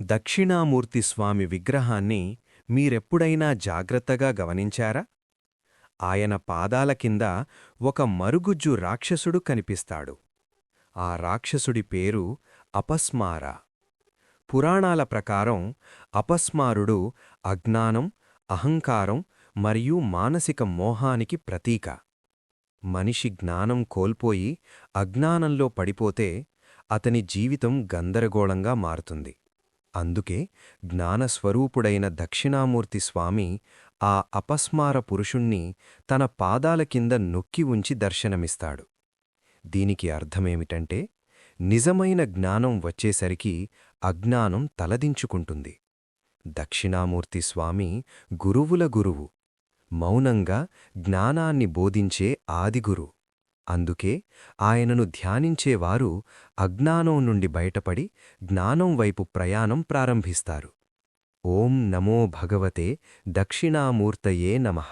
దక్షిణామూర్తి స్వామి విగ్రహాన్ని మీరెప్పుడైనా జాగ్రత్తగా గమనించారా? ఆయన పాదాల కింద ఒక మరుగుజ్జు రాక్షసుడు కనిపిస్తాడు. ఆ రాక్షసుడి పేరు అపస్మార. పురాణాల ప్రకారం అపస్మారుడు అజ్ఞానం, అహంకారం మరియు మానసిక మోహానికి ప్రతీక. మనిషి జ్ఞానం కోల్పోయి అజ్ఞానంలో పడిపోతే అతని జీవితం గందరగోళంగా మారుతుంది. అందుకే జ్ఞానస్వరూపుడైన దక్షిణామూర్తి స్వామి ఆ అపస్మార పురుషుణ్ణి తన పాదాల కింద నొక్కి ఉంచి దర్శనమిస్తాడు. దీనికి అర్థమేమిటంటే, నిజమైన జ్ఞానం వచ్చేసరికి అజ్ఞానం తలదించుకుంటుంది. దక్షిణామూర్తి స్వామి గురువుల గురువు, మౌనంగా జ్ఞానాన్ని బోధించే ఆదిగురు. అందుకే ఆయనను ధ్యానించేవారు అజ్ఞానం నుండి బయటపడి జ్ఞానం వైపు ప్రయాణం ప్రారంభిస్తారు. ఓం నమో భగవతే దక్షిణామూర్తయే నమః.